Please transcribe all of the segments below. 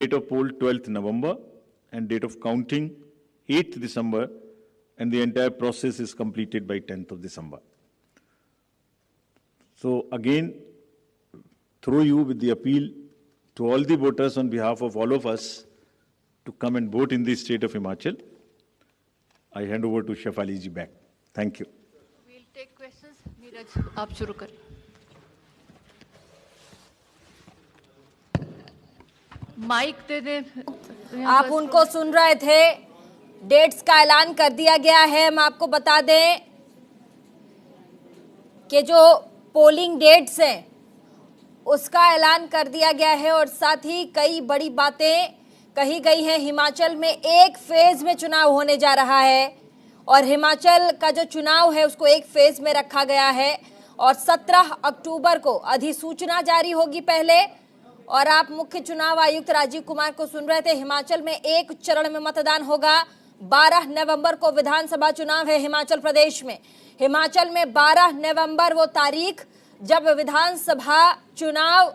Date of poll 12th November and date of counting 8th December, and the entire process is completed by 10th of December. So again, through you with the appeal to all the voters on behalf of all of us to come and vote in the state of Himachal, I hand over to Shefali ji back. Thank you. We'll take questions. Neeraj, आप शुरू करें. Mic दे दें. आप उनको सुन रहे थे. Dates का ऐलान कर दिया गया है. हम आपको बता दें कि जो पोलिंग डेट्स हैं उसका ऐलान कर दिया गया है और साथ ही कई बड़ी बातें कही गई हैं. हिमाचल में एक फेज में चुनाव होने जा रहा है और हिमाचल का जो चुनाव है उसको एक फेज में रखा गया है और 17 अक्टूबर को अधिसूचना जारी होगी पहले. और आप मुख्य चुनाव आयुक्त राजीव कुमार को सुन रहे थे. हिमाचल में एक चरण में मतदान होगा. 12 नवंबर को विधानसभा चुनाव है हिमाचल प्रदेश में. हिमाचल में 12 नवंबर वो तारीख जब विधानसभा चुनाव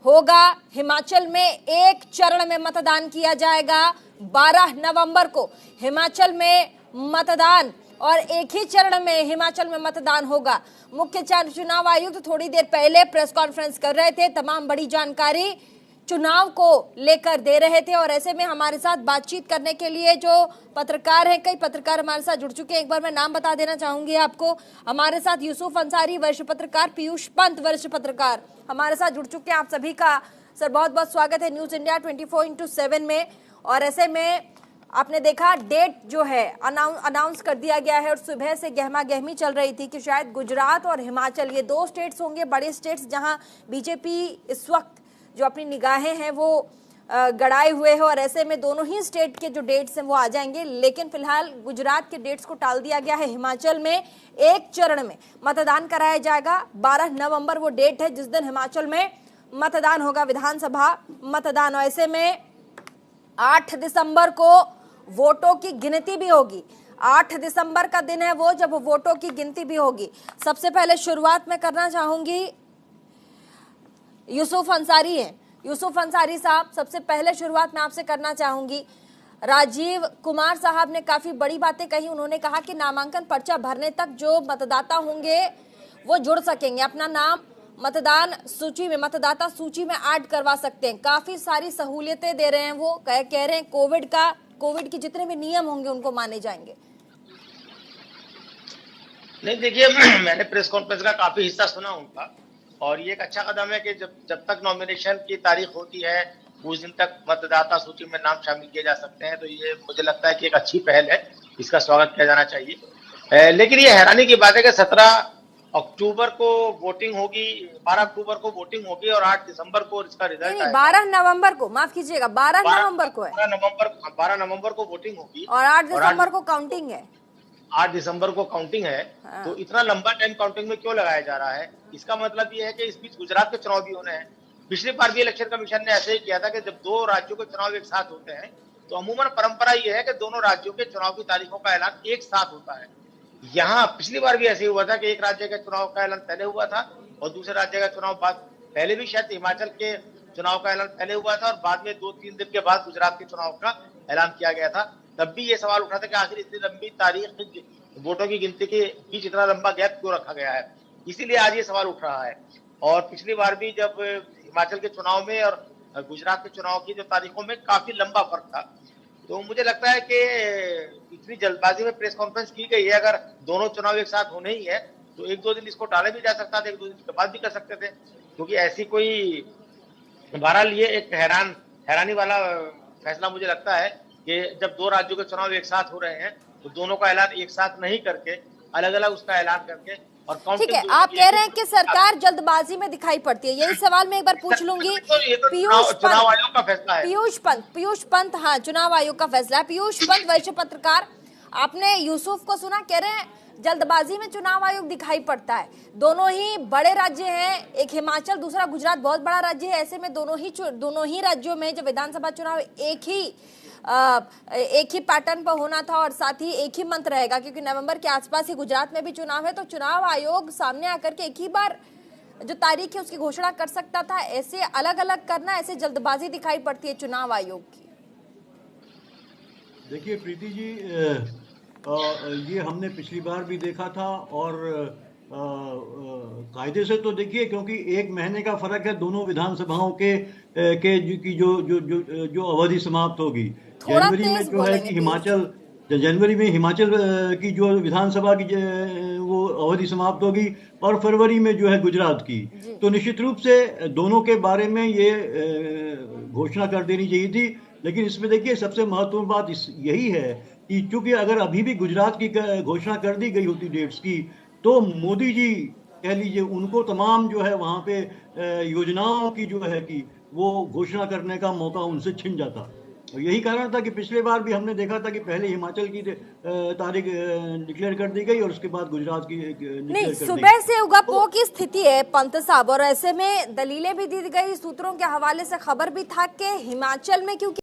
होगा. हिमाचल में एक चरण में मतदान किया जाएगा. 12 नवंबर को हिमाचल में मतदान और एक ही चरण में हिमाचल में मतदान होगा. मुख्य चुनाव आयुक्त थोड़ी देर पहले प्रेस कॉन्फ्रेंस कर रहे थे. तमाम बड़ी जानकारी चुनाव को लेकर दे रहे थे और ऐसे में हमारे साथ बातचीत करने के लिए जो पत्रकार हैं, कई पत्रकार हमारे साथ जुड़ चुके हैं. एक बार मैं नाम बता देना चाहूंगी आपको. हमारे साथ यूसुफ अंसारी वरिष्ठ पत्रकार, पीयूष पंत वरिष्ठ पत्रकार हमारे साथ जुड़ चुके हैं. आप सभी का सर बहुत बहुत स्वागत है न्यूज इंडिया 24/7 में. और ऐसे में आपने देखा डेट जो है अनाउंस कर दिया गया है और सुबह से गहमा गहमी चल रही थी कि शायद गुजरात और हिमाचल ये दो स्टेट्स होंगे बड़े स्टेट्स जहां बीजेपी इस वक्त जो अपनी निगाहें हैं वो गड़ाए हुए हैं और ऐसे में दोनों ही स्टेट के जो डेट्स हैं वो आ जाएंगे. लेकिन फिलहाल गुजरात के डेट्स को टाल दिया गया है. हिमाचल में एक चरण में मतदान कराया जाएगा. 12 नवंबर वो डेट है जिस दिन हिमाचल में मतदान होगा, विधानसभा मतदान. और ऐसे में 8 दिसंबर को वोटों की गिनती भी होगी. 8 दिसंबर का दिन है वो जब वोटों की गिनती भी होगी. सबसे पहले शुरुआत में करना चाहूंगी यूसुफ अंसारी हैं. यूसुफ अंसारी साहब, सबसे पहले शुरुआत मैं आपसे करना चाहूंगी. राजीव कुमार साहब ने काफी बड़ी बातें कही. उन्होंने कहा कि नामांकन पर्चा भरने तक जो मतदाता होंगे वो जुड़ सकेंगे, अपना नाम मतदान सूची में, मतदाता सूची में ऐड करवा सकते हैं. काफी सारी सहूलियतें दे रहे हैं वो. कह रहे हैं कोविड के जितने भी नियम होंगे उनको माने जाएंगे. नहीं, देखिए मैंने प्रेस कॉन्फ्रेंस का काफी हिस्सा सुना उनका और ये एक अच्छा कदम है कि जब तक नॉमिनेशन की तारीख होती है उस दिन तक मतदाता सूची में नाम शामिल किए जा सकते हैं. तो ये मुझे लगता है कि एक अच्छी पहल है, इसका स्वागत किया जाना चाहिए. लेकिन ये हैरानी की बात है कि 17 अक्टूबर को वोटिंग होगी, 12 अक्टूबर को वोटिंग होगी और 8 दिसंबर को इसका रिजल्ट आएगा. 12 नवंबर को, माफ कीजिएगा, 12 नवंबर को है. 12 नवंबर को वोटिंग होगी और 8 दिसंबर को काउंटिंग है. 8 दिसंबर को काउंटिंग है. हाँ. तो इतना लंबा टाइम काउंटिंग में क्यों लगाया जा रहा है? इसका मतलब ये है कि इस बीच गुजरात के चुनाव भी होने हैं. पिछली बार भी इलेक्शन कमीशन ने ऐसे ही किया था कि जब दो राज्यों के चुनाव एक साथ होते हैं तो अमूमन परंपरा ये है कि दोनों राज्यों के चुनाव की तारीखों का ऐलान एक साथ होता है. यहाँ पिछली बार भी ऐसे ही हुआ था कि एक राज्य के चुनाव का ऐलान पहले हुआ था और दूसरे राज्य का चुनाव बाद. पहले भी शायद हिमाचल के चुनाव का ऐलान पहले हुआ था और बाद में 2-3 दिन के बाद गुजरात के चुनाव का ऐलान किया गया था. तब भी ये सवाल उठा था कि आखिर इतनी लंबी तारीख वोटों की गिनती के बीच इतना लंबा गैप क्यों रखा गया है. इसीलिए आज ये सवाल उठ रहा है. और पिछली बार भी जब हिमाचल के चुनाव में और गुजरात के चुनाव की जो तारीखों में काफी लंबा फर्क था. तो मुझे लगता है कि इतनी जल्दबाजी में प्रेस कॉन्फ्रेंस की गई है. अगर दोनों चुनाव एक साथ होने ही है तो 1-2 दिन इसको टाले भी जा सकता था, 1-2 दिन के बाद भी कर सकते थे. क्योंकि ऐसी कोई, बहरहाल ये एक हैरानी वाला फैसला मुझे लगता है कि जब दो राज्यों के चुनाव एक साथ हो रहे हैं तो दोनों का ऐलान एक साथ नहीं करके अलग अलग उसका ऐलान करके और ठीक है. आप कह रहे हैं कि सरकार जल्दबाजी में दिखाई पड़ती है. यही सवाल मैं एक बार पूछ लूंगी. चुनाव आयोग का फैसला है. पीयूष पंत, हाँ, चुनाव आयोग का फैसला है. पीयूष पंत वरिष्ठ पत्रकार, आपने यूसुफ को सुना, कह रहे हैं जल्दबाजी में चुनाव आयोग दिखाई पड़ता है. दोनों ही बड़े राज्य हैं, एक हिमाचल, दूसरा गुजरात बहुत बड़ा राज्य है. ऐसे में दोनों ही राज्यों में जब विधानसभा चुनाव एक ही पैटर्न पर होना था और साथ ही एक ही मंत्र रहेगा क्योंकि नवंबर के आसपास ही गुजरात में भी चुनाव है. तो चुनाव आयोग सामने आकर के एक ही बार जो तारीख है उसकी घोषणा कर सकता था। ऐसे अलग अलग करना, ऐसे जल्दबाजी दिखाई पड़ती है चुनाव आयोग की। देखिए प्रीति जी, ये हमने पिछली बार भी देखा था और कायदे से तो देखिए, क्योंकि 1 महीने का फर्क है दोनों विधानसभाओं जो अवधि समाप्त होगी। थोड़ा जनवरी में तेज जो है बोलेंगे कि जनवरी में हिमाचल की जो विधानसभा की वो अवधि समाप्त होगी और फरवरी में जो है गुजरात की। तो निश्चित रूप से दोनों के बारे में ये घोषणा कर देनी चाहिए थी। लेकिन इसमें देखिए सबसे महत्वपूर्ण बात यही है कि चूंकि अगर अभी भी गुजरात की घोषणा कर दी गई होती डेट्स की, तो मोदी जी कह लीजिए उनको तमाम जो है वहां पे योजनाओं की जो है कि वो घोषणा करने का मौका उनसे छिन जाता। और यही कारण था कि पिछले बार भी हमने देखा था कि पहले हिमाचल की तारीख डिक्लेयर कर दी गई और उसके बाद गुजरात की नहीं, सुबह से उगापो की स्थिति है पंत साहब, और ऐसे में दलीलें भी दी गई, सूत्रों के हवाले से खबर भी था कि हिमाचल में क्योंकि